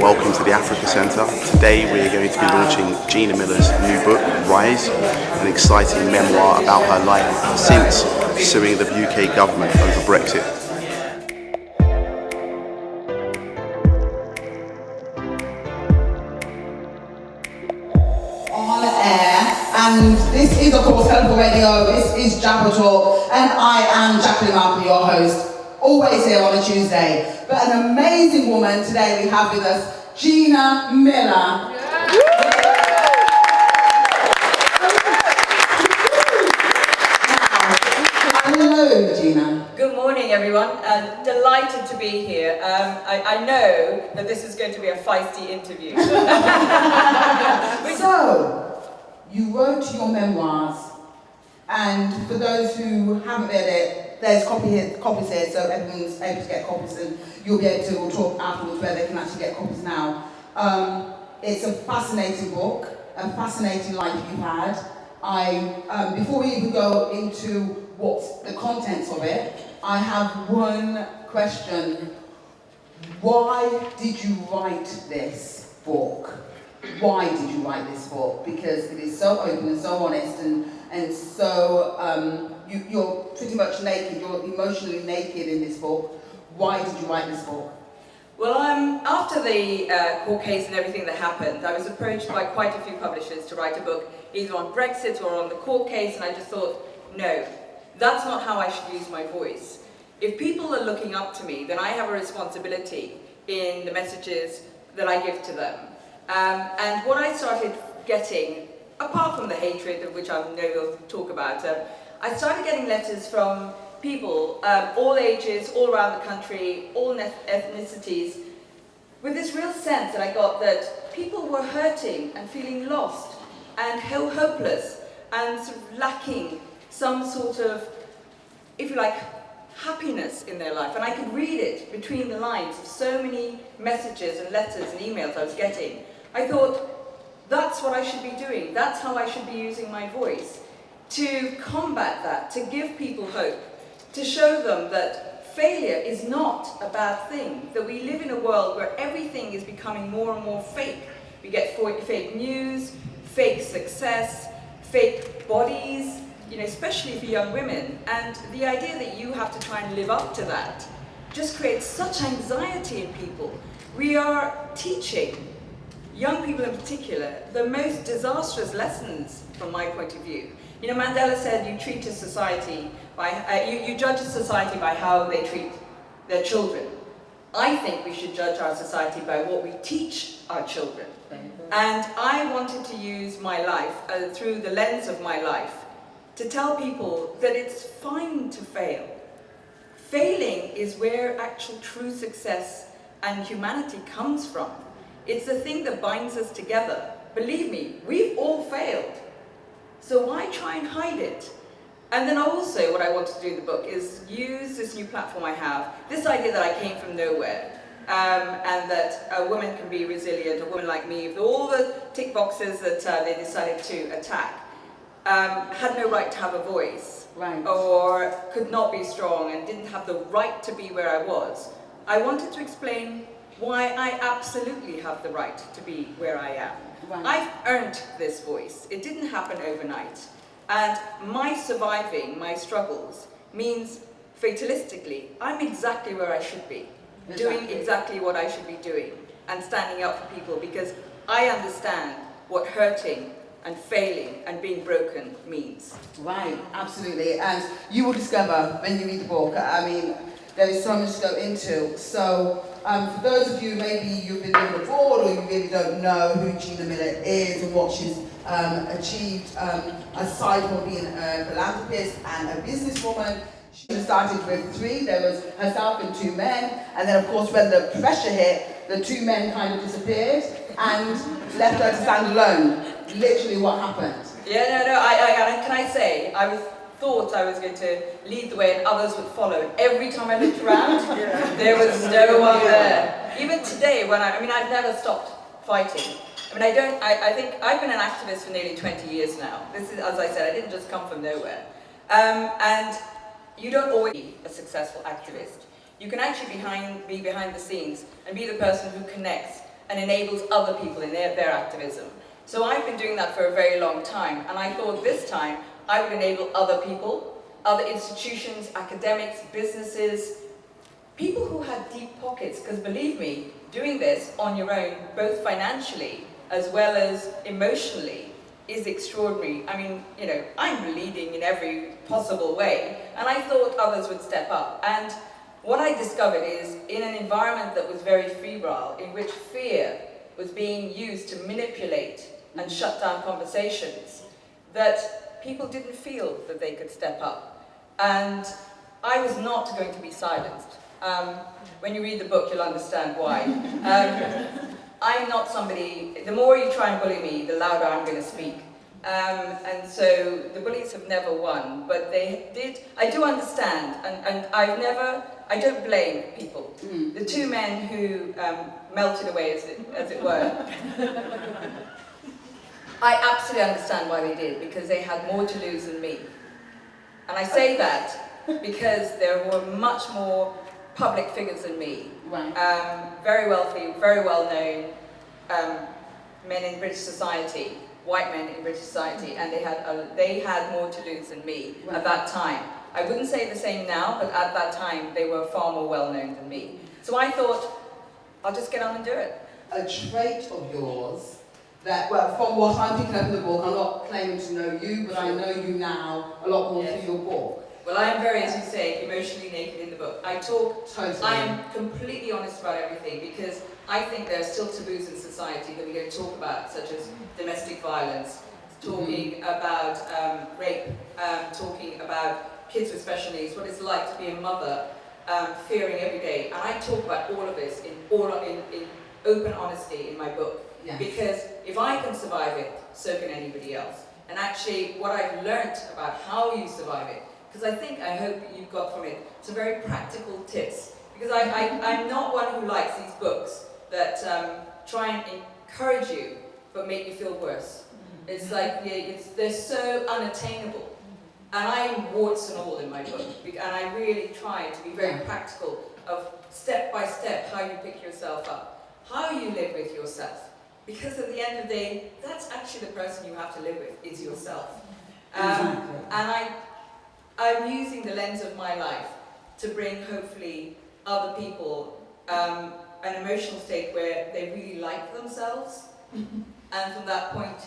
welcome to the Africa Centre. Today we are going to be launching Gina Miller's new book, Rise, an exciting memoir about her life since suing the UK government over Brexit. On air, and this is of course Helpful Radio, this is Jabber Talk, and I am Jacqueline Markle, your host, always here on a Tuesday. But an amazing woman today we have with us, Gina Miller. Hello, Gina. Good morning, everyone. Delighted to be here. I know that this is going to be a feisty interview. So, you wrote your memoirs, and for those who haven't read it, there's copies here, so everyone's able to get copies, and you'll be able to, we'll talk afterwards where they can actually get copies now. It's a fascinating book, a fascinating life you've had. Before we even go into what's the contents of it, I have one question. Why did you write this book? Why did you write this book? Because it is so open and so honest, and so you're pretty much naked, you're emotionally naked in this book. Why did you write this book? Well, after the court case and everything that happened, I was approached by quite a few publishers to write a book, either on Brexit or on the court case, and I just thought, no, that's not how I should use my voice. If people are looking up to me, then I have a responsibility in the messages that I give to them. And what I started getting, apart from the hatred, of which I know we'll talk about, I started getting letters from people, all ages, all around the country, all ethnicities, with this real sense that I got that people were hurting and feeling lost and hopeless and sort of lacking some sort of, if you like, happiness in their life. And I could read it between the lines of so many messages and letters and emails I was getting. I thought, that's what I should be doing. That's how I should be using my voice, to combat that, to give people hope, to show them that failure is not a bad thing, that we live in a world where everything is becoming more and more fake. We get fake news, fake success, fake bodies, especially for young women. And the idea that you have to try and live up to that just creates such anxiety in people. We are teaching young people in particular the most disastrous lessons from my point of view. Mandela said you treat a society by, you judge a society by how they treat their children. I think we should judge our society by what we teach our children. And I wanted to use my life, through the lens of my life, to tell people that it's fine to fail. Failing is where actual true success and humanity comes from. It's the thing that binds us together. Believe me, we've all failed. So why try and hide it? And then also what I wanted to do in the book is use this new platform I have, this idea that I came from nowhere, and that a woman can be resilient, a woman like me, with all the tick boxes that they decided to attack, had no right to have a voice, right, or could not be strong and didn't have the right to be where I was. I wanted to explain why I absolutely have the right to be where I am. Right. I've earned this voice. It didn't happen overnight. And my surviving my struggles means, fatalistically, I'm exactly where I should be, doing exactly what I should be doing, and standing up for people, because I understand what hurting and failing and being broken means. Right, absolutely. And you will discover when you read the book, there is so much to go into. So, for those of you, maybe you've been abroad or you really don't know who Gina Miller is and what she's achieved, aside from being a philanthropist and a businesswoman, she started with 3. There was herself and 2 men, and then of course when the pressure hit, the 2 men kind of disappeared and left her to stand alone. Literally what happened? Yeah, can I say, thought I was going to lead the way and others would follow. And every time I looked around, there was no one there. Even today, when I've never stopped fighting. I think I've been an activist for nearly 20 years now. This is, as I said, I didn't just come from nowhere. And you don't always be a successful activist. You can actually be behind the scenes and be the person who connects and enables other people in their activism. So I've been doing that for a very long time, and I thought this time I would enable other people, other institutions, academics, businesses, people who had deep pockets, because believe me, doing this on your own, both financially as well as emotionally, is extraordinary. I mean, you know, I'm leading in every possible way, and I thought others would step up. And what I discovered is, in an environment that was very febrile, in which fear was being used to manipulate and shut down conversations, that people didn't feel that they could step up. And I was not going to be silenced. When you read the book, you'll understand why. I'm not somebody, the more you try and bully me, the louder I'm going to speak. And so the bullies have never won, but they did, I do understand, and I don't blame people. The two men who melted away, as it were, I absolutely understand why they did, because they had more to lose than me. And I say that because there were much more public figures than me. Right. Very wealthy, very well known men in British society, white men in British society, and they had more to lose than me at that time. I wouldn't say the same now, but at that time they were far more well known than me. So I thought, I'll just get on and do it. A trait of yours that, well, from what I'm picking up in the book, I'm not claiming to know you, but I know you now a lot more through your book. Well, I am very, as you say, emotionally naked in the book. I Totally. am completely honest about everything, because I think there are still taboos in society that we don't talk about, such as domestic violence, talking about rape, talking about kids with special needs, what it's like to be a mother, fearing every day. And I talk about all of this in open honesty in my book. Yes. Because if I can survive it, so can anybody else. And actually, what I've learnt about how you survive it, because I hope you've got from it some very practical tips. Because I'm not one who likes these books that try and encourage you, but make you feel worse. It's like, they're so unattainable. And I'm warts and all in my book. And I really try to be very practical of step by step how you pick yourself up, how you live with yourself. Because at the end of the day, that's actually the person you have to live with, is yourself. Exactly. And I'm using the lens of my life to bring, hopefully, other people an emotional state where they really like themselves. And from that point,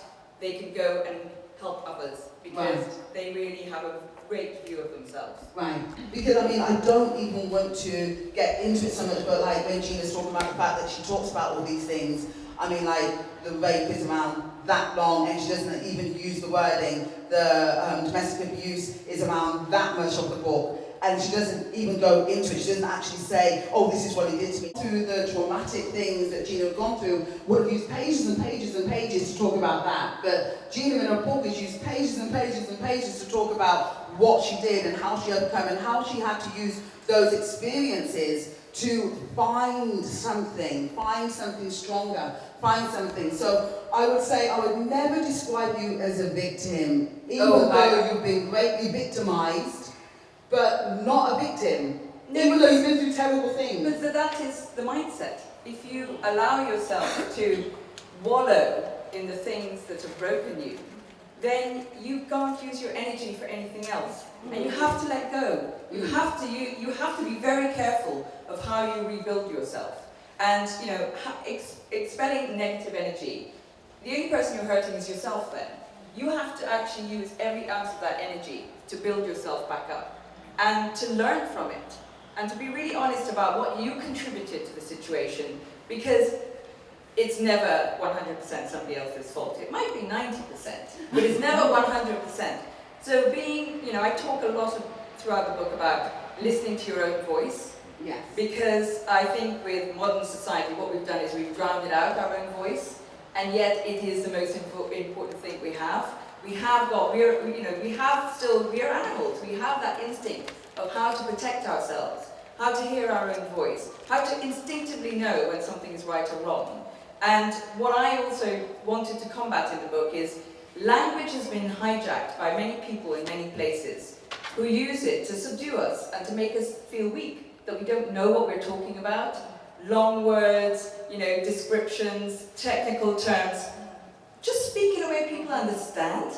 they can go and help others, because they really have a great view of themselves. Right, because I mean, I don't even want to get into it so much, but like when Gina's talking about the fact that she talks about all these things, I mean, like, the rape is around that long, and she doesn't even use the wording. The domestic abuse is around that much of the book, and she doesn't even go into it. She doesn't actually say, oh, this is what he did to me. Through the traumatic things that Gina had gone through, would have used pages and pages and pages to talk about that. But Gina in her book has used pages and pages and pages to talk about what she did and how she overcome and how she had to use those experiences to find something stronger, find something. So I would say I would never describe you as a victim, even though you've been greatly victimized, but not a victim, even though you've been through terrible things. But that is the mindset. If you allow yourself to wallow in the things that have broken you, then you can't use your energy for anything else. And you have to let go. You have to be very careful of how you rebuild yourself. And, expelling negative energy, the only person you're hurting is yourself then. You have to actually use every ounce of that energy to build yourself back up and to learn from it and to be really honest about what you contributed to the situation, because it's never 100% somebody else's fault. It might be 90%, but it's never 100%. So I talk a lot throughout the book about listening to your own voice. Yes. Because I think with modern society, what we've done is we've drowned out our own voice, and yet it is the most important thing we have. We are animals. We have that instinct of how to protect ourselves, how to hear our own voice, how to instinctively know when something is right or wrong. And what I also wanted to combat in the book is language has been hijacked by many people in many places who use it to subdue us and to make us feel weak, that we don't know what we're talking about, long words, descriptions, technical terms. Just speak in a way people understand.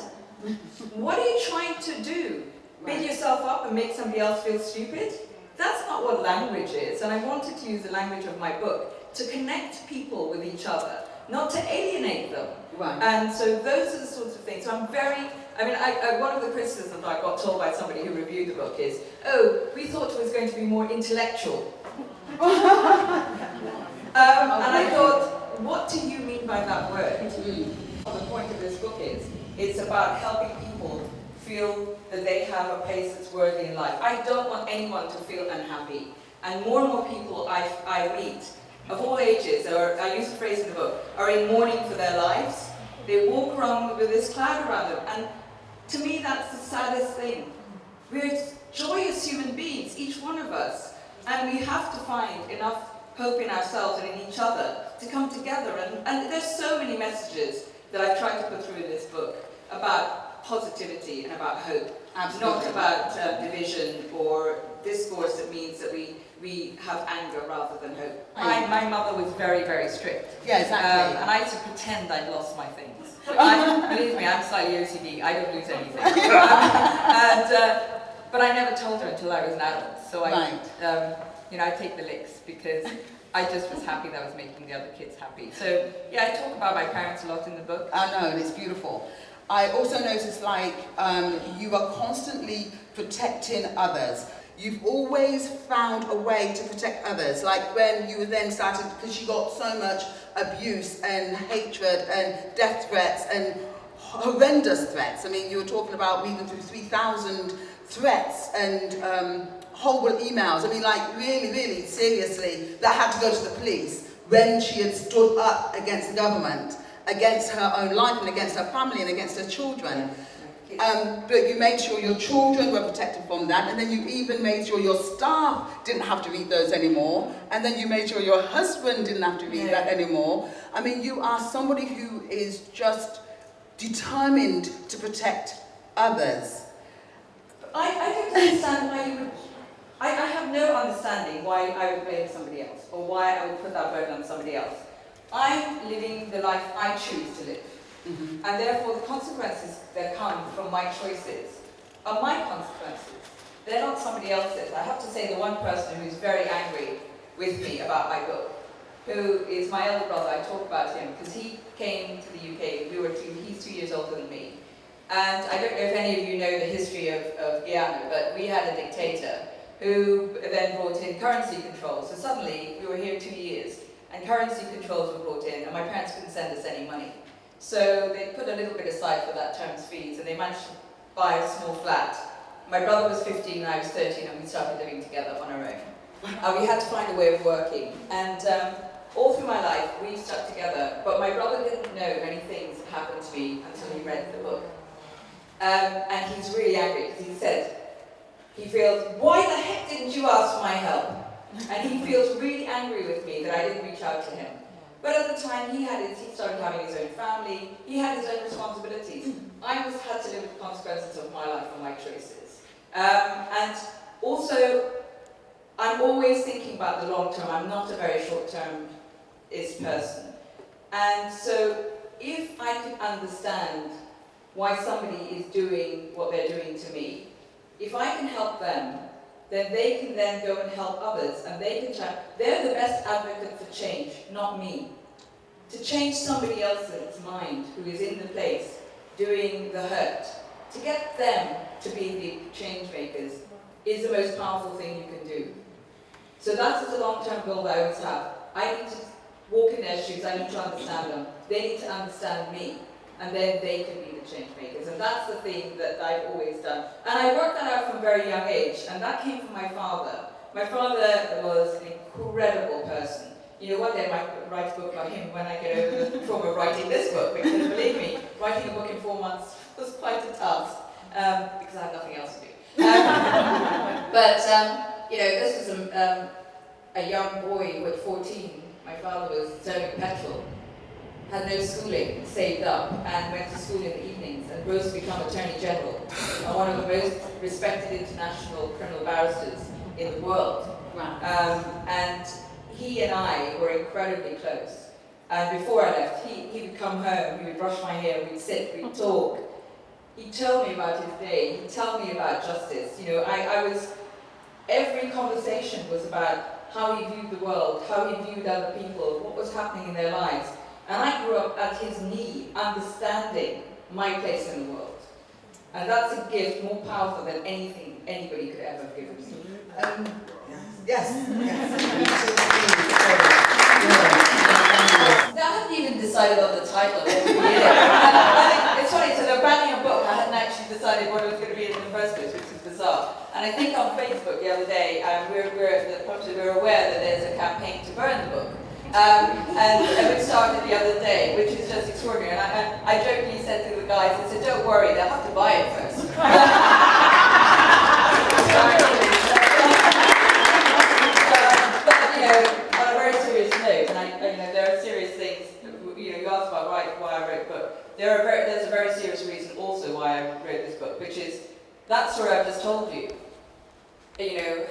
What are you trying to do? Beat yourself up and make somebody else feel stupid? That's not what language is, and I wanted to use the language of my book to connect people with each other, not to alienate them. Right. And so those are the sorts of things. So I'm very, one of the criticisms I got told by somebody who reviewed the book is, oh, we thought it was going to be more intellectual. And I thought, what do you mean by that word? Well, the point of this book is, it's about helping people feel that they have a place that's worthy in life. I don't want anyone to feel unhappy. And more people I meet, of all ages, or I use the phrase in the book, are in mourning for their lives. They walk around with this cloud around them. And to me, that's the saddest thing. We're joyous human beings, each one of us. And we have to find enough hope in ourselves and in each other to come together. And there's so many messages that I've tried to put through in this book about positivity and about hope. Absolutely. Not about division or discourse that means that we have anger rather than hope. My mother was very, very strict. Yeah, exactly. And I used to pretend I'd lost my things. Believe me, I'm slightly OCD. I don't lose anything. But I never told her until I was an adult. So I take the licks because I just was happy that I was making the other kids happy. So yeah, I talk about my parents a lot in the book. I know, and it's beautiful. I also noticed you are constantly protecting others. You've always found a way to protect others. Like when you then started, because you got so much abuse and hatred and death threats and horrendous threats. I mean, you were talking about reading through 3,000 threats and horrible emails. I mean, really, really seriously, that had to go to the police when she had stood up against the government, against her own life and against her family and against her children. But you made sure your children were protected from that, and then you even made sure your staff didn't have to read those anymore, and then you made sure your husband didn't have to read that anymore. I mean, you are somebody who is just determined to protect others. I don't understand why you would... I have no understanding why I would blame somebody else, or why I would put that burden on somebody else. I'm living the life I choose to live. Mm-hmm. And therefore the consequences that come from my choices are my consequences. They're not somebody else's. I have to say the one person who's very angry with me about my book, who is my elder brother. I talk about him because he came to the UK. He's 2 years older than me. And I don't know if any of you know the history of Guyana, but we had a dictator who then brought in currency controls. So suddenly we were here 2 years and currency controls were brought in and my parents couldn't send us any money. So they put a little bit aside for that term's fees and they managed to buy a small flat. My brother was 15 and I was 13 and we started living together on our own. We had to find a way of working and all through my life we've stuck together, but my brother didn't know many things that happened to me until he read the book. And he's really angry because he said, he feels, why the heck didn't you ask for my help? And he feels really angry with me that I didn't reach out to him. But at the time he started having his own family, he had his own responsibilities. I had to live with the consequences of my life and my choices. And also, I'm always thinking about the long term. I'm not a very short-termist person. And so if I could understand why somebody is doing what they're doing to me, if I can help them, then they can then go and help others, and they can change. They're the best advocate for change, not me. To change somebody else's mind who is in the place doing the hurt, to get them to be the change makers is the most powerful thing you can do. So that's the long-term goal that I always have. I need to walk in their shoes, I need to understand them, they need to understand me, and then they can be the change makers. And that's the thing that I've always done. And I worked that out from a very young age, and that came from my father. My father was an incredible person. You know, one day I might write a book about him when I get over the trauma of writing this book, because believe me, writing a book in 4 months was quite a task, because I had nothing else to do. You know, this was a young boy who at 14, my father was selling petrol, had no schooling, saved up, and went to school in the evenings, and rose to become Attorney General, and one of the most respected international criminal barristers in the world. Wow. And he and I were incredibly close. And before I left, he would come home, he would brush my hair, we'd sit, we'd talk. He'd tell me about his day, he'd tell me about justice. You know, every conversation was about how he viewed the world, how he viewed other people, what was happening in their lives. And I grew up at his knee, understanding my place in the world. And that's a gift more powerful than anything anybody could ever give me. Yes. I hadn't even decided on the title of it. I think it's funny, so they're banning a book. I hadn't actually decided what it was going to be in the first place, which is bizarre. And I think on Facebook the other day, we're aware that there's a campaign to burn the book. And it started the other day, which is just extraordinary. And I jokingly said to the guys, I said, don't worry, they'll have to buy it first. But, you know, on a very serious note, and there are serious things, you asked about why I wrote the book. There's a very serious reason also why I wrote this book, which is that story I've just told you,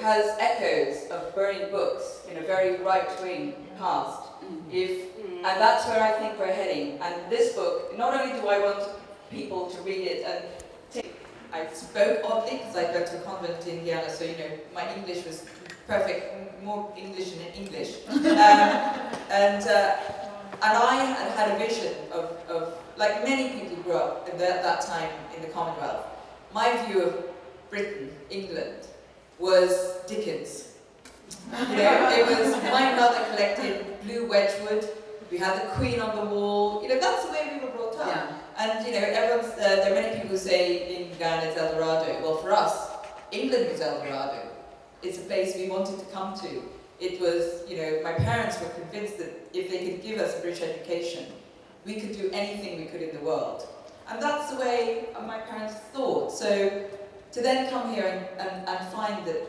has echoes of burning books in a very right-wing past. And that's where I think we're heading. And this book, not only do I want people to read it and take, I spoke oddly because I went to a convent in Indiana, so my English was perfect, more English than English. And I had a vision of, like many people who grew up at that time in the Commonwealth, my view of Britain, England, was Dickens. It was my mother collected blue Wedgwood, we had the Queen on the wall, that's the way we were brought up. Yeah. And everyone's, there are many people who say in Ghana it's El Dorado. Well, for us, England was El Dorado. It's a place we wanted to come to. It was, my parents were convinced that if they could give us a British education, we could do anything we could in the world. And that's the way my parents thought. So to then come here and find that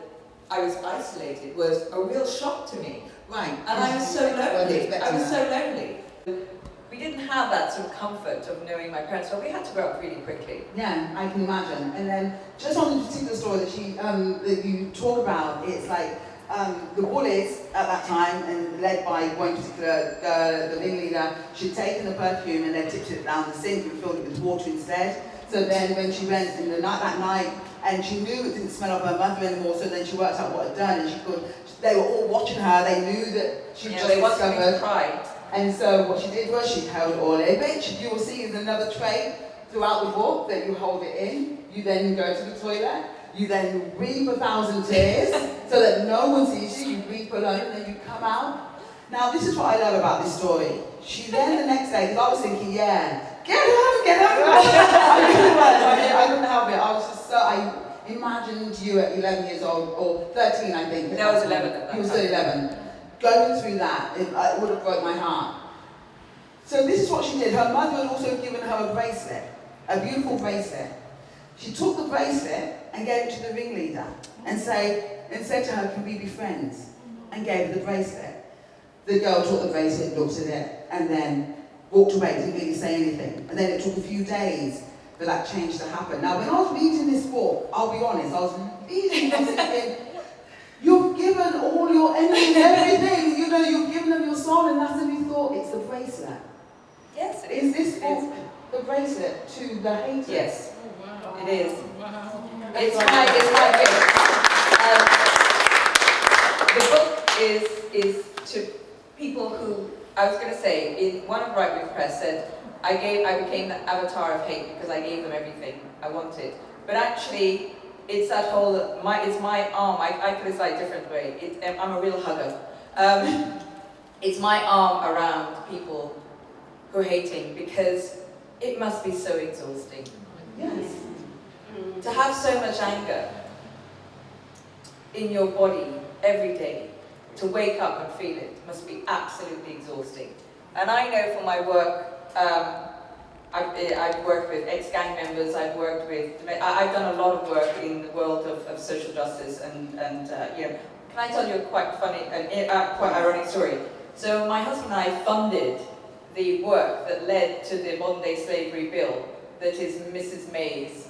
I was isolated was a real shock to me. Right. And I was so lonely. We didn't have that sort of comfort of knowing my parents, so we had to grow up really quickly. Yeah, I can imagine. And then, just on the particular story that you talk about, it's like the bullies at that time, and led by one particular girl, the ringleader, she'd taken the perfume and then tipped it down the sink and filled it with water instead. So then when she went in the night that night, and she knew it didn't smell of her mother anymore, so then she worked out what it had done, and they were all watching her, they knew that she just discovered. Cried. And so what she did was she held all in, which you will see is another tray throughout the book that you hold it in. You then go to the toilet, you then weep 1,000 tears so that no one sees you, you weep alone, and then you come out. Now this is what I love about this story. She then the next day, because I was thinking, get home. I really was, I couldn't help it. I was just I imagined you at 11 years old, or 13 I think. I was 11 at that time. You were still 11. Going through that, it would have broke my heart. So this is what she did. Her mother had also given her a bracelet, a beautiful bracelet. She took the bracelet and gave it to the ringleader and said to her, can we be friends? And gave her the bracelet. The girl took the bracelet, looked at it, and then walked away, didn't really say anything. And then it took a few days for that change to happen. Now when I was reading this book, I'll be honest, I was reading and thinking, you've given all your energy and everything, you've given them your soul, and that's when you thought, it's the bracelet. Yes, it is. is. Is this book the bracelet to the haters? Yes, it is. It's my gift. The book is to people who, I was going to say, in one of Right Wing Press said, I became the avatar of hate because I gave them everything I wanted. But actually, it's that whole, it's my arm, I put it a slightly different way, I'm a real hugger. It's my arm around people who are hating, because it must be so exhausting. Yes. To have so much anger in your body every day, to wake up and feel it, must be absolutely exhausting. And I know from my work, I've worked with ex-gang members, I've done a lot of work in the world of social justice, and can I tell you a quite funny and quite ironic story? So my husband and I funded the work that led to the modern day slavery bill, that is Mrs. May's,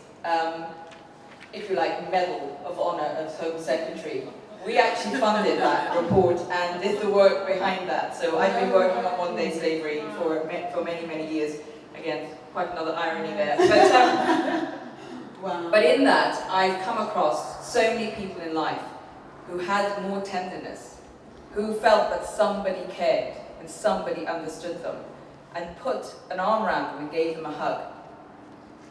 if you like, Medal of Honor as Home Secretary. We actually funded that report and did the work behind that. So I've been working on modern-day slavery for many, many years. Again, quite another irony there. Wow. But in that, I've come across so many people in life who had more tenderness, who felt that somebody cared and somebody understood them, and put an arm around them and gave them a hug.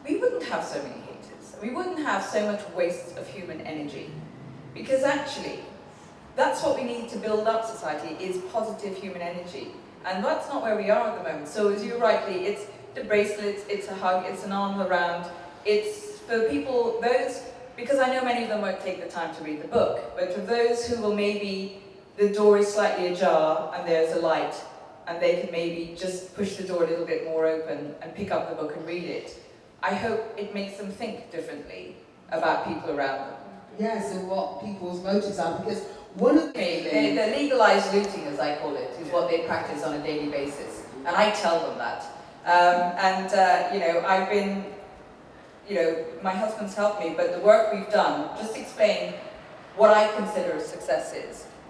We wouldn't have so many haters. We wouldn't have so much waste of human energy. Because actually, that's what we need to build up society, is positive human energy. And that's not where we are at the moment. So as you rightly, it's the bracelets, it's a hug, it's an arm around, it's for people, because I know many of them won't take the time to read the book, but for those who will maybe, the door is slightly ajar and there's a light, and they can maybe just push the door a little bit more open and pick up the book and read it. I hope it makes them think differently about people around them. Yes, and what people's motives are, because one of the The legalized looting, as I call it, is what they practice on a daily basis, and I tell them that. I've been, my husband's helped me, but the work we've done, just to explain what I consider a success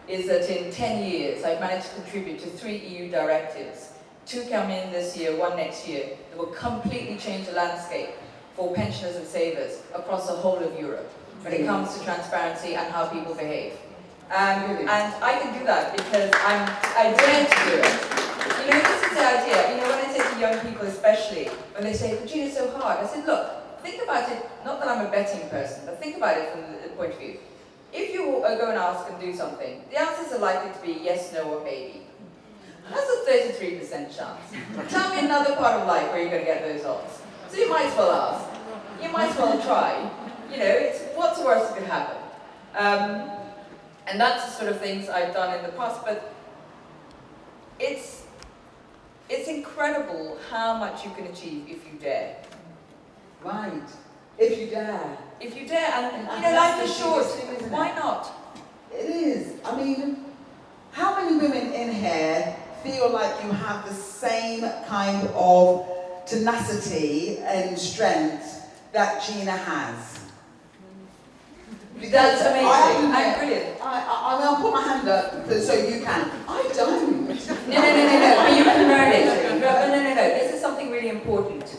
is that in 10 years I've managed to contribute to 3 EU directives. 2 come in this year, 1 next year, that will completely change the landscape for pensioners and savers across the whole of Europe when it comes to transparency and how people behave. And I can do that because I dare to do it. This is the idea. When I say to young people especially, when they say, but Gina, it's so hard, I said, look, think about it, not that I'm a betting person, but think about it from the point of view. If you go and ask and do something, the answers are likely to be yes, no, or maybe. That's a 33% chance. Tell me another part of life where you're going to get those odds. So you might as well ask. You might as well try. It's what's the worst that could happen? And that's the sort of things I've done in the past, but it's incredible how much you can achieve if you dare. Right. If you dare. If you dare, and life is short, why not? It is. I mean, how many women in here feel like you have the same kind of tenacity and strength that Gina has? That's amazing. I'm brilliant. I'll put my hand up so you can. I don't. No. But you can learn it. No. This is something really important.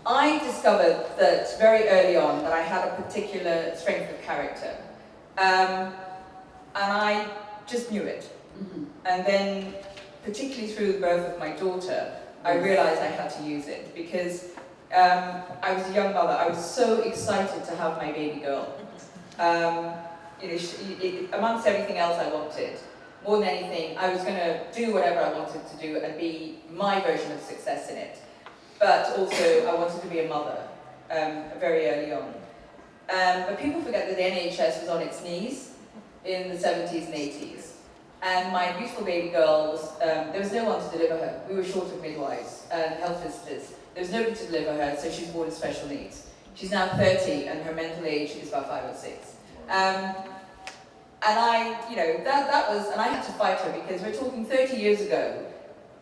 I discovered that very early on that I had a particular strength of character. And I just knew it. Mm-hmm. And then, particularly through the birth of my daughter, I realized I had to use it because I was a young mother. I was so excited to have my baby girl. Amongst everything else I wanted, more than anything, I was going to do whatever I wanted to do and be my version of success in it. But also, I wanted to be a mother very early on. But people forget that the NHS was on its knees in the 70s and 80s. And my beautiful baby girl was, there was no one to deliver her. We were short of midwives and health visitors. There was nobody to deliver her, so she was born with special needs. She's now 30 and her mental age is about 5 or 6. And I, that was, and I had to fight her because we're talking 30 years ago.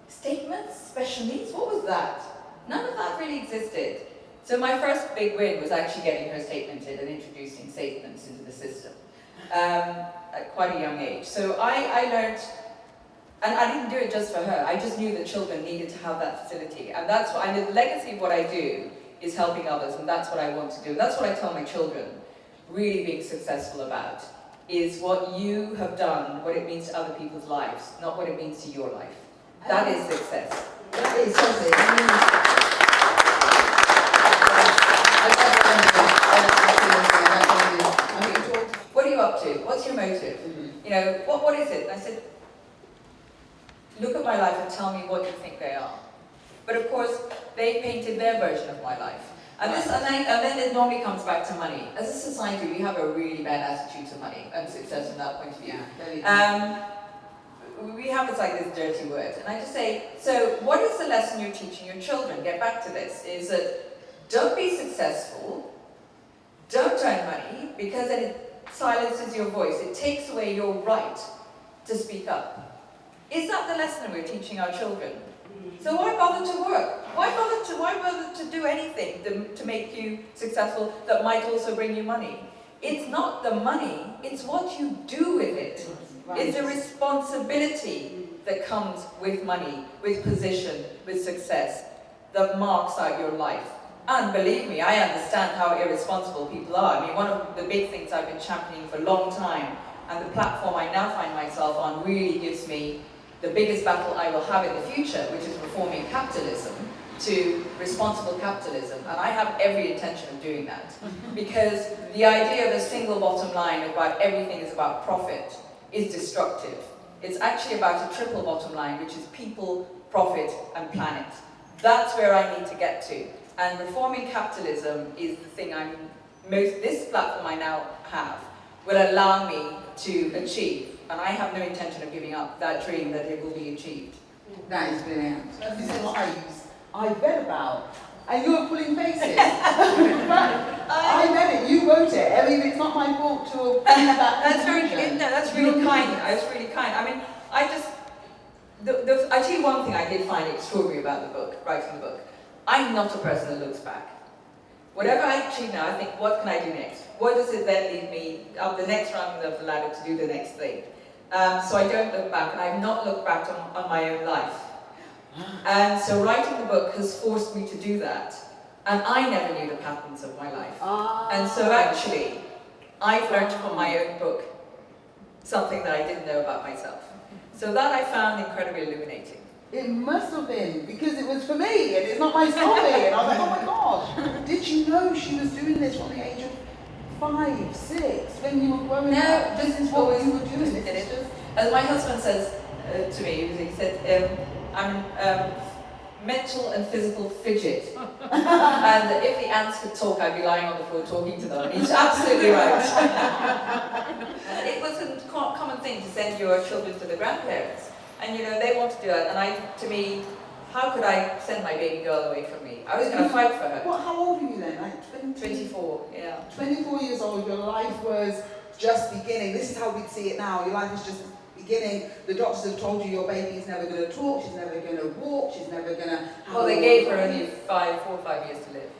Statements, special needs, what was that? None of that really existed. So my first big win was actually getting her statemented and introducing statements into the system at quite a young age. So I learned, and I didn't do it just for her, I just knew that children needed to have that facility. And that's what, the legacy of what I do is helping others, and that's what I want to do. And that's what I tell my children, really being successful about, is what you have done, what it means to other people's lives, not what it means to your life. That is success. That is something. What are you up to? What's your motive? Mm-hmm. What is it? And I said, look at my life and tell me what you think they are. But of course, they painted their version of my life. And then it normally comes back to money. As a society, we have a really bad attitude to money and success from that point of view. We have this dirty word. And I just say, so what is the lesson you're teaching your children? Get back to this, is that don't be successful, don't earn money, because then it silences your voice. It takes away your right to speak up. Is that the lesson we're teaching our children? So why bother to work? Why bother to do anything to make you successful that might also bring you money? It's not the money, it's what you do with it. It's a responsibility that comes with money, with position, with success, that marks out your life. And believe me, I understand how irresponsible people are. I mean, one of the big things I've been championing for a long time, and the platform I now find myself on really gives me the biggest battle I will have in the future, which is reforming capitalism to responsible capitalism. And I have every intention of doing that. Because the idea of a single bottom line about everything is about profit is destructive. It's actually about a triple bottom line, which is people, profit, and planet. That's where I need to get to. And reforming capitalism is the thing this platform I now have will allow me to achieve. And I have no intention of giving up that dream that it will be achieved. That is brilliant. This is lives I read about. And you're pulling faces. I read it, you wrote it. I mean, it's not my fault to have that. That's really kind. I was really kind. I mean, I tell you one thing I did find extraordinary about the book, writing the book. I'm not a person that looks back. Whatever I achieve now, I think, what can I do next? What does it then lead me up the next rung of the ladder to do the next thing? So I don't look back, and I've not looked back on my own life. And so writing the book has forced me to do that. And I never knew the patterns of my life. And so actually, I've learned from my own book something that I didn't know about myself. So that I found incredibly illuminating. It must have been, because it was for me, and it's not my story. And I was like, oh my gosh, did you know she was doing this from the age of 5, 6, when you were growing up? This is what you were doing. As my husband says to me, he said, I'm mental and physical fidget. And if the ants could talk, I'd be lying on the floor talking to them. He's absolutely right. It was a common thing to send your children to the grandparents. And they want to do it. And to me, how could I send my baby girl away from me? I was going to fight for her. How old were you then? Like 24, yeah. 24 years old, your life was just beginning. This is how we'd see it now. Your life is just beginning. The doctors have told you your baby is never going to talk, she's never going to walk, she's never going to... Well, they gave her only 4 or 5 years to live.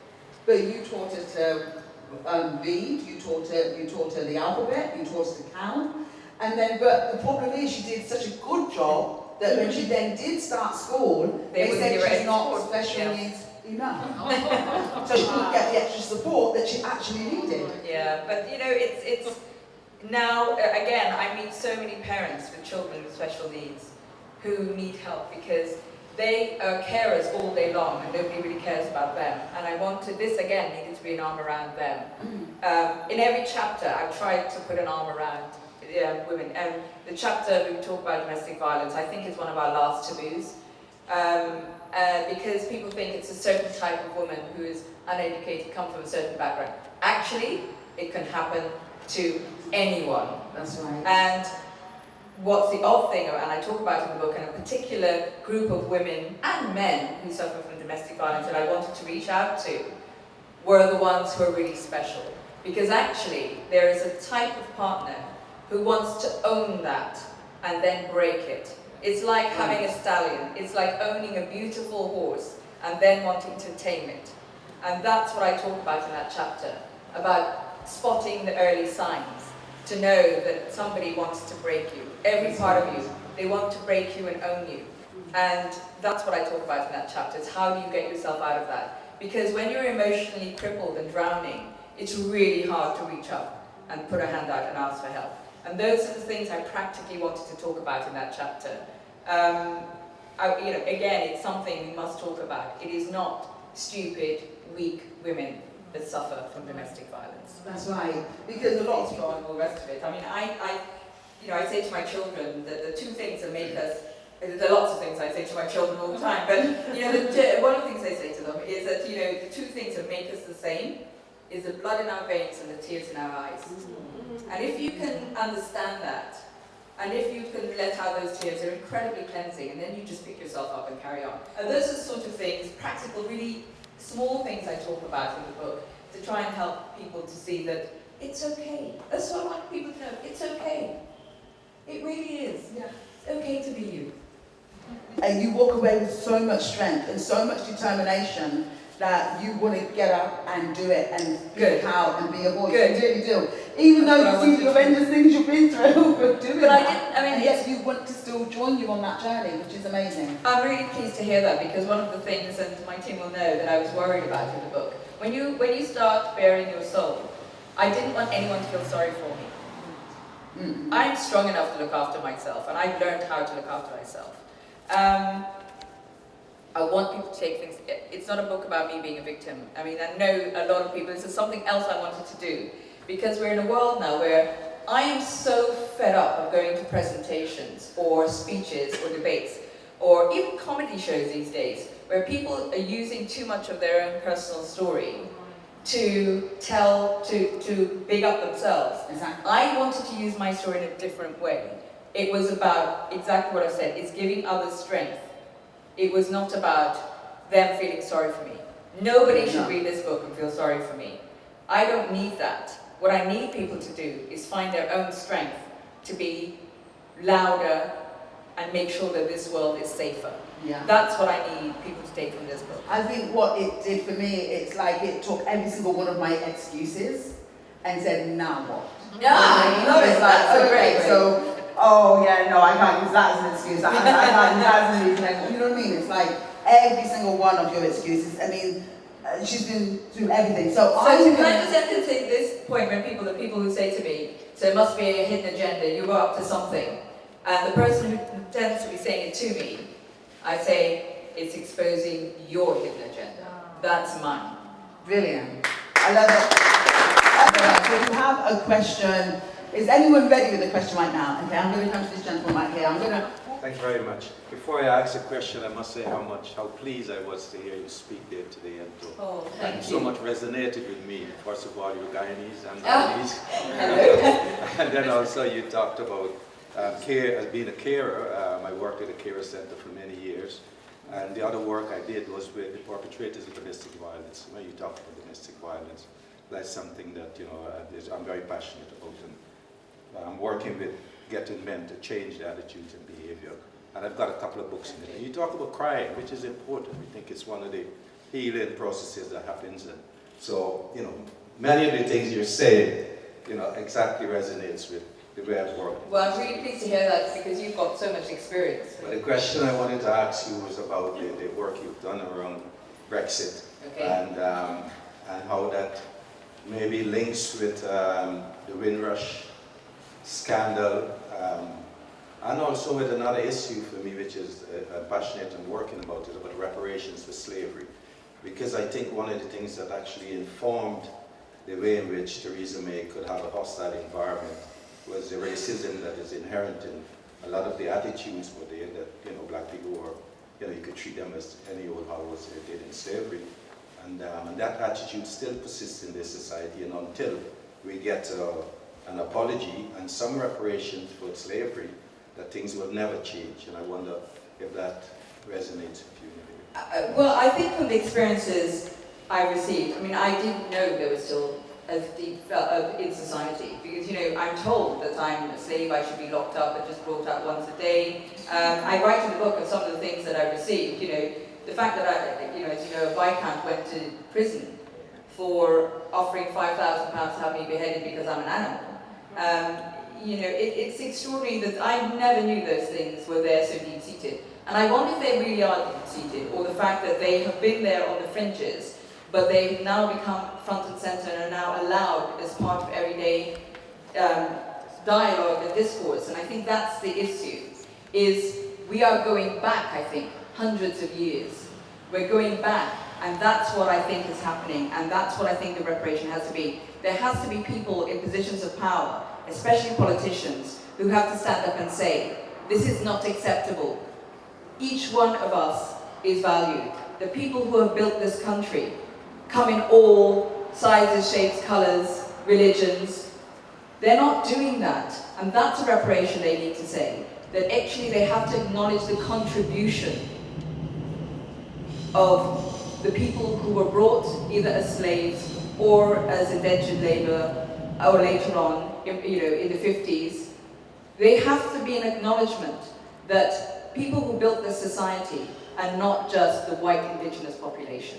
But you taught her to read, you taught her the alphabet, you taught her to count. And then, but the problem is she did such a good job that when she then did start school, they said she's not special needs enough. So she couldn't get the extra support that she actually needed. Yeah, but it's now, again, I meet so many parents with children with special needs who need help because they are carers all day long and nobody really cares about them. And I wanted, this again needed to be an arm around them. In every chapter, I've tried to put an arm around women. And the chapter we talk about domestic violence, I think is one of our last taboos. Because people think it's a certain type of woman who is uneducated, come from a certain background. Actually, it can happen to anyone. That's right. And what's the odd thing, and I talk about it in the book, and a particular group of women and men who suffer from domestic violence that I wanted to reach out to were the ones who are really special. Because actually, there is a type of partner who wants to own that and then break it. It's like having a stallion. It's like owning a beautiful horse and then wanting to tame it. And that's what I talk about in that chapter, about spotting the early signs, to know that somebody wants to break you. Every part of you, they want to break you and own you. And that's what I talk about in that chapter, is how do you get yourself out of that? Because when you're emotionally crippled and drowning, it's really hard to reach up and put a hand out and ask for help. And those are the things I practically wanted to talk about in that chapter. Again, it's something we must talk about. It is not stupid, weak women that suffer from domestic violence. That's right. Because a lot of people and all the rest of it. I mean, I say to my children that the two things that make us, there are lots of things I say to my children all the time, but one of the things I say to them is that the two things that make us the same is the blood in our veins and the tears in our eyes. And if you can understand that, and if you can let out those tears, they're incredibly cleansing, and then you just pick yourself up and carry on. And those are the sort of things, practical, really small things I talk about in the book, to try and help people to see that it's okay. That's what I want people to know. It's okay. It really is. Yeah. It's okay to be you. And you walk away with so much strength and so much determination that you want to get up and do it and Good. speak out and be a voice. Good. You really do. Even That's though what I you see wanted the horrendous things you've been through, but doing But I that. didn't- I mean, and yet you want to still join you on that journey, which is amazing. I'm really pleased to hear that, because one of the things, and my team will know, that I was worried about in the book, when you start bearing your soul, I didn't want anyone to feel sorry for me. I'm strong enough to look after myself, and I've learned how to look after myself. I want people to take things. It's not a book about me being a victim. I mean, I know a lot of people. This is something else I wanted to do, because we're in a world now where I am so fed up of going to presentations or speeches or debates or even comedy shows these days, where people are using too much of their own personal story to big up themselves. Exactly. I wanted to use my story in a different way. It was about exactly what I said. It's giving others strength. It was not about them feeling sorry for me. Nobody should read this book and feel sorry for me. I don't need that. What I need people to do is find their own strength to be louder and make sure that this world is safer. Yeah. That's what I need people to take from this book. I think what it did for me, it's like it took every single one of my excuses and said, now what? Yeah, I love it. It's like, That's so okay, great. so, oh yeah, no, I can't use that as an excuse. I can't use that as an excuse. You know what I mean? It's like every single one of your excuses. I mean, she's been through everything. So can I just entertain this point when the people who say to me, so it must be a hidden agenda, you go up to something, and the person who tends to be saying it to me, I say, it's exposing your hidden agenda. That's mine. Brilliant. I love it. Okay, so if you have a question, is anyone ready with a question right now? Okay, I'm going to come to this gentleman right here. Thank you very much. Before I ask a question, I must say how pleased I was to hear you speak there today, and Oh, thank you. so much resonated with me. First of all, you're Guyanese and Oh. Guyanese. And then also you talked about care as being a carer. I worked at a carer center for many years. And the other work I did was with the perpetrators of domestic violence. When you talk about domestic violence, that's something that I'm very passionate about. And I'm working with getting men to change their attitudes and behavior. And I've got a couple of books in there. You talk about crying, which is important. We think it's one of the healing processes that happens. And so, many of the things you're saying, exactly resonates with the way I've worked. Well, I'm really pleased to hear that, because you've got so much experience. But the question I wanted to ask you was about the work you've done around Brexit. Okay. And how that maybe links with the Windrush scandal, and also with another issue for me, which is I'm passionate and working about it, about reparations for slavery. Because I think one of the things that actually informed the way in which Theresa May could have a hostile environment was the racism that is inherent in a lot of the attitudes were there that, black people were, you could treat them as any old house they did in slavery. And that attitude still persists in this society, and until we get an apology and some reparations for slavery, that things will never change. And I wonder if that resonates with you. Well, I think from the experiences I received, I didn't know there was still as deep in society, because I'm told that I'm a slave, I should be locked up and just brought out once a day. I write in the book of some of the things that I received. The fact that a Viscount went to prison for offering £5,000 to have me beheaded because I'm an animal. It's extraordinary that I never knew those things were there so deep-seated. And I wonder if they really are deep-seated, or the fact that they have been there on the fringes, but they've now become front and center and are now allowed as part of everyday dialogue and discourse. And I think that's the issue, is we are going back, I think, hundreds of years. We're going back, and that's what I think is happening, and that's what I think the reparation has to be. There has to be people in positions of power, especially politicians, who have to stand up and say, this is not acceptable. Each one of us is valued. The people who have built this country come in all sizes, shapes, colors, religions. They're not doing that, and that's a reparation they need to say. That actually they have to acknowledge the contribution of the people who were brought either as slaves or as indentured labor, or later on, in the 50s. There has to be an acknowledgement that people who built this society are not just the white indigenous population.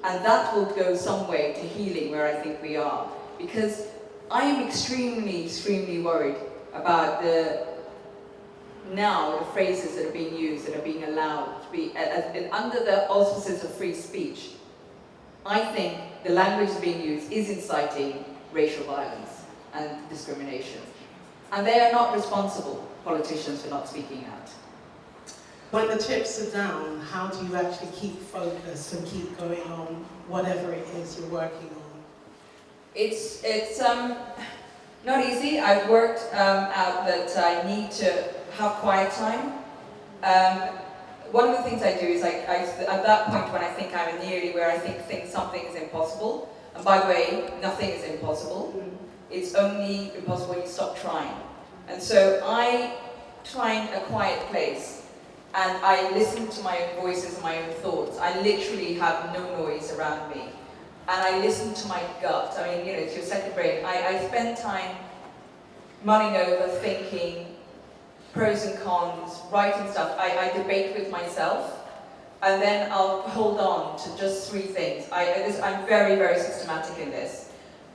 And that will go some way to healing where I think we are. Because I am extremely, extremely worried about the phrases that are being used, that are being allowed to be, under the auspices of free speech. I think the language that's being used is inciting racial violence and discrimination. And they are not responsible, politicians, for not speaking out. When the chips are down, how do you actually keep focused and keep going on whatever it is you're working on? It's not easy. I've worked out that I need to have quiet time. One of the things I do is at that point when I think I'm nearly where I think something is impossible, and by the way, nothing is impossible. It's only impossible when you stop trying. And so I find a quiet place and I listen to my own voices and my own thoughts. I literally have no noise around me. And I listen to my gut. I mean, it's your second brain. I spend time mulling over, thinking, pros and cons, writing stuff. I debate with myself, and then I'll hold on to just 3 things. I'm very, very systematic in this.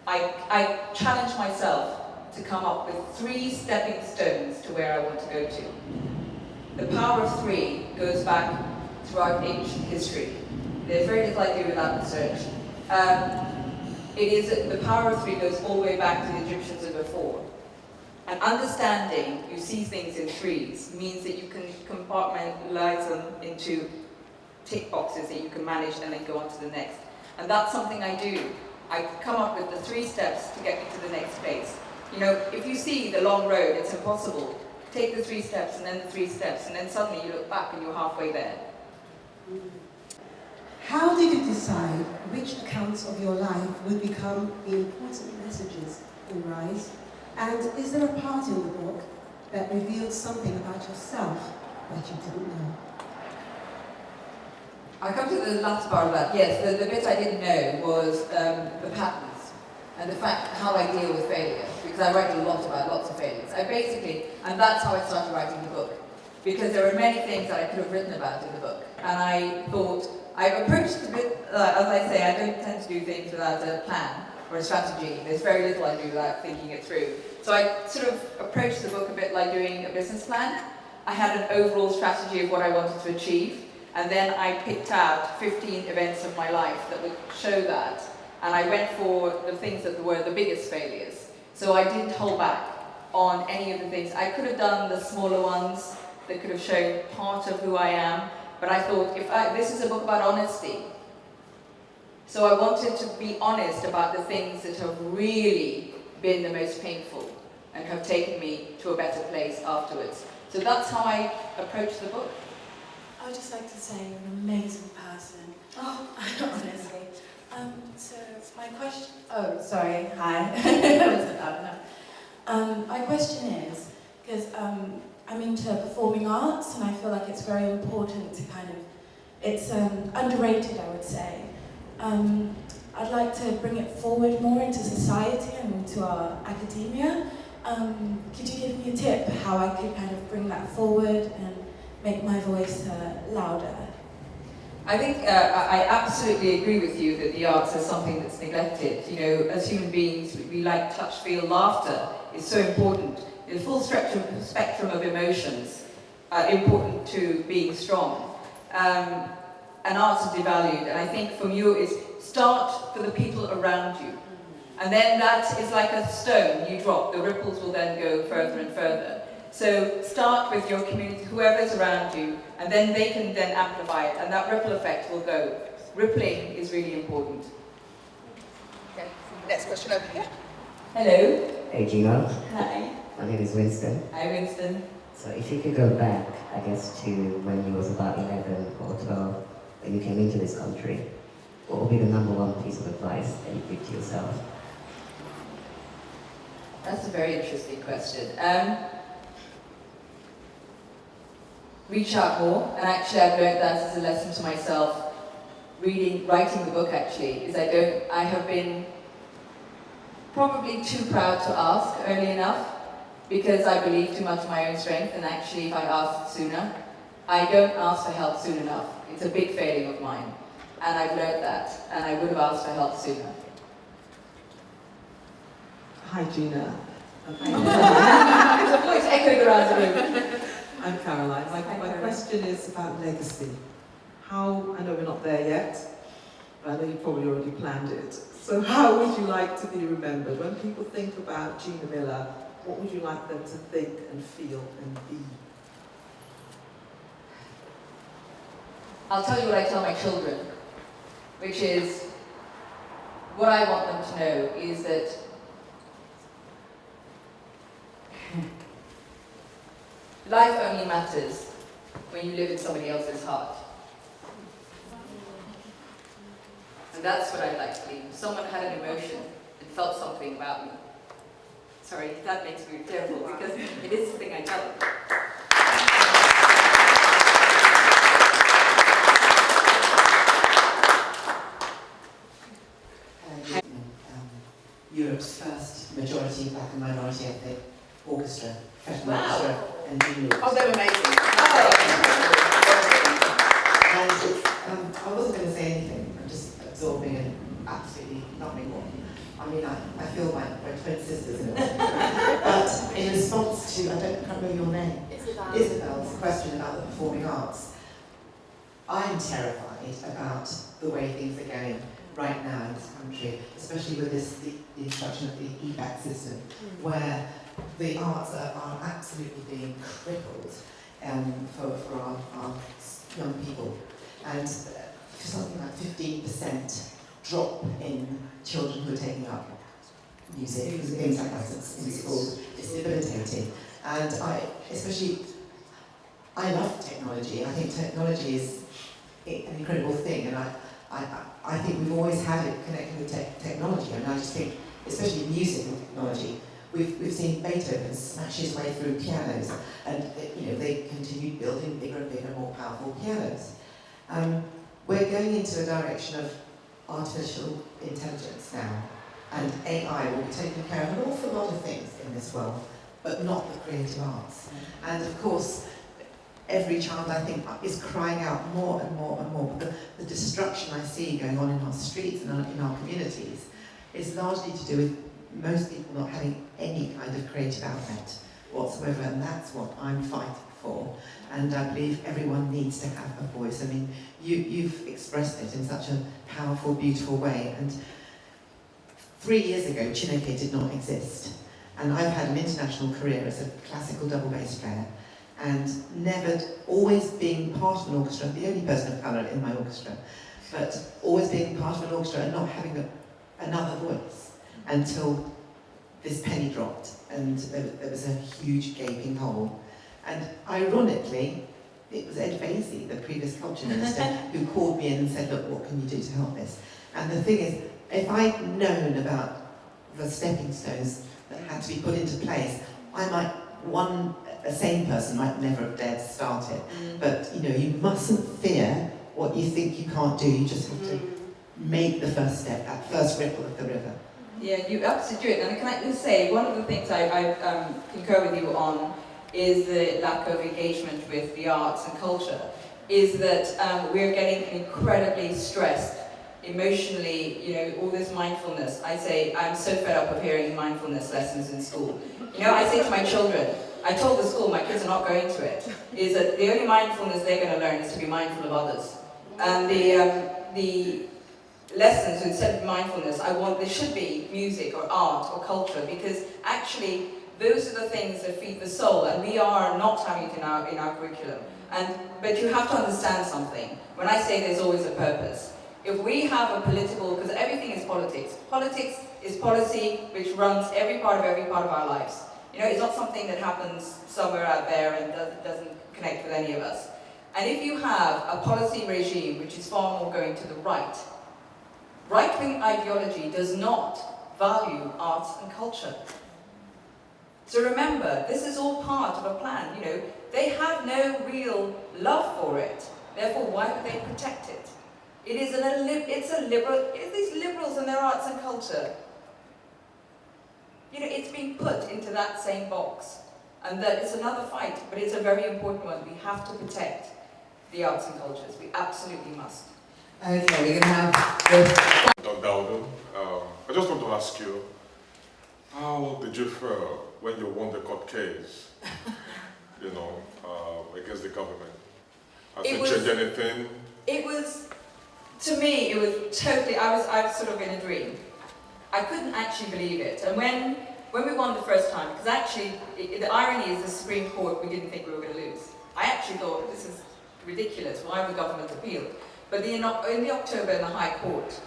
I challenge myself to come up with 3 stepping stones to where I want to go to. The power of 3 goes back throughout ancient history. There's very little I do without research. The power of 3 goes all the way back to the Egyptians and before. And understanding you see things in 3s means that you can compartmentalize them into tick boxes that you can manage and then go on to the next. And that's something I do. I come up with the 3 steps to get me to the next place. If you see the long road, it's impossible. Take the 3 steps and then the 3 steps, and then suddenly you look back and you're halfway there. How did you decide which accounts of your life would become the important messages in Rise? And is there a part in the book that reveals something about yourself that you didn't know? I'll come to the last part of that. Yes, the bit I didn't know was the patterns and the fact how I deal with failure, because I write a lot about lots of failures. And that's how I started writing the book, because there were many things that I could have written about in the book, and I thought, I approached it a bit, as I say, I don't tend to do things without a plan or a strategy. There's very little I do without thinking it through. So I sort of approached the book a bit like doing a business plan. I had an overall strategy of what I wanted to achieve, and then I picked out 15 events of my life that would show that, and I went for the things that were the biggest failures. So I didn't hold back on any of the things. I could have done the smaller ones that could have shown part of who I am, but I thought, this is a book about honesty. So I wanted to be honest about the things that have really been the most painful and have taken me to a better place afterwards. So that's how I approached the book. I would just like to say you're an amazing person. Oh, honestly. So my question. Oh, sorry. Hi. That wasn't loud enough. My question is, because I'm into performing arts, and I feel like it's very important to it's underrated, I would say. I'd like to bring it forward more into society and into our academia. Could you give me a tip how I could bring that forward and make my voice louder? I think I absolutely agree with you that the arts is something that's neglected. As human beings, we like touch, feel, laughter is so important. The full spectrum of emotions are important to being strong. And arts are devalued, and I think from you is start for the people around you. And then that is like a stone you drop, the ripples will then go further and further. So start with your community, whoever's around you, and then they can then amplify it, and that ripple effect will go. Rippling is really important. Okay, next question over here. Hello. Hey Gina. Hi. My name is Winston. Hi, Winston. So if you could go back, I guess, to when you was about 11 or 12, when you came into this country, what would be the #1 piece of advice that you give to yourself? That's a very interesting question. Reach out more, and actually I've learned that as a lesson to myself, writing the book actually, is I have been probably too proud to ask early enough, because I believe too much in my own strength, and actually if I asked sooner, I don't ask for help soon enough. It's a big failing of mine. and I've learned that, and I would have asked for help sooner. Hi, Gina. There's a voice echoing around the room. I'm Caroline. My question is about legacy. How, I know we're not there yet, but I know you probably already planned it. So how would you like to be remembered? When people think about Gina Miller, what would you like them to think and feel and be? I'll tell you what I tell my children, which is, what I want them to know is that life only matters when you live in somebody else's heart. And that's what I'd like to leave. If someone had an emotion and felt something about me. Sorry, that makes me terrible because it is the thing I tell them. Europe's first majority black and minority ethnic orchestra, professional Wow. orchestra, and Gina Miller. Oh, they're amazing. And it's, I wasn't going to say anything, I'm just absorbing and absolutely nothing more. I mean, I feel like we're twin sisters in a way. But in response to, I can't remember your name, Isabel's question about the performing arts, I'm terrified about the way things are going right now in this country, especially with the introduction of the EBAC system, where the arts are absolutely being crippled for our young people. And something like 15% drop in children who are taking up music and things like that in schools. It's debilitating. And I love technology. I think technology is an incredible thing, and I think we've always had it connected with technology. I mean, I just think, especially music and technology, we've seen Beethoven smash his way through pianos, and they continued building bigger and bigger, more powerful pianos. We're going into a direction of artificial intelligence now, and AI will be taking care of an awful lot of things in this world, but not the creative arts. And of course, every child, I think, is crying out more and more and more. The destruction I see going on in our streets and in our communities is largely to do with most people not having any kind of creative outlet whatsoever, and that's what I'm fighting for. And I believe everyone needs to have a voice. I mean, you've expressed it in such a powerful, beautiful way. And 3 years ago, Chineke did not exist. And I've had an international career as a classical double bass player, and always being part of an orchestra, the only person of colour in my orchestra, but always being part of an orchestra and not having another voice until this penny dropped and there was a huge gaping hole. And ironically, it was Ed Vasey, the previous culture minister, who called me in and said, look, what can you do to help this? And the thing is, if I'd known about the stepping stones that had to be put into place, a sane person might never have dared to start it. But you mustn't fear what you think you can't do. You just have to make the first step, that first ripple of the river. Yeah, you absolutely do it. And can I just say, one of the things I concur with you on is the lack of engagement with the arts and culture, is that we're getting incredibly stressed emotionally, all this mindfulness. I say, I'm so fed up of hearing mindfulness lessons in school. I say to my children, I told the school, my kids are not going to it, is that the only mindfulness they're going to learn is to be mindful of others. And the lessons, instead of mindfulness, there should be music or art or culture, because actually those are the things that feed the soul, and we are not having it in our curriculum. But you have to understand something. When I say there's always a purpose, if we have a political, because everything is politics. Politics is policy which runs every part of our lives. It's not something that happens somewhere out there and doesn't connect with any of us. And if you have a policy regime which is far more going to the right-wing ideology does not value arts and culture. So remember, this is all part of a plan. They have no real love for it. Therefore, why would they protect it? It's these liberals and their arts and culture. It's being put into that same box. And that it's another fight, but it's a very important one. We have to protect the arts and cultures. We absolutely must. Okay, we're going to have the... Dr. Dowden, I just want to ask you, how did you feel when you won the court case, against the government? Has it changed anything? It was, to me, it was totally, I was sort of in a dream. I couldn't actually believe it. And when we won the first time, because actually, the irony is the Supreme Court, we didn't think we were going to lose. I actually thought, this is ridiculous, why have the government appealed? But in the October in the High Court,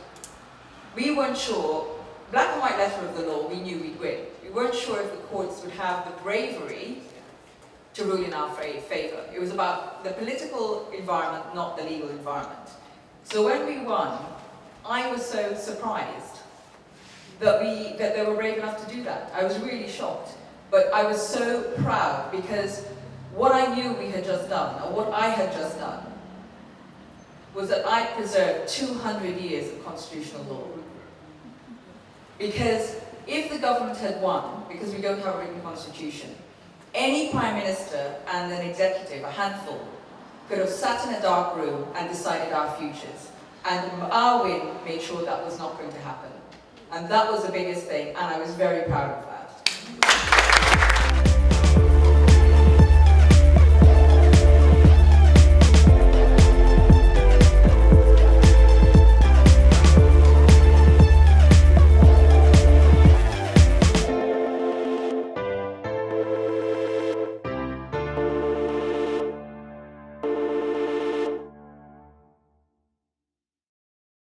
we weren't sure, black and white letter of the law, we knew we'd win. We weren't sure if the courts would have the bravery to rule in our favour. It was about the political environment, not the legal environment. So when we won, I was so surprised that they were brave enough to do that. I was really shocked. But I was so proud because what I knew we had just done, or what I had just done, was that I preserved 200 years of constitutional law. Because if the government had won, because we don't have a written constitution, any prime minister and an executive, a handful, could have sat in a dark room and decided our futures. And our win made sure that was not going to happen. And that was the biggest thing, and I was very proud of that.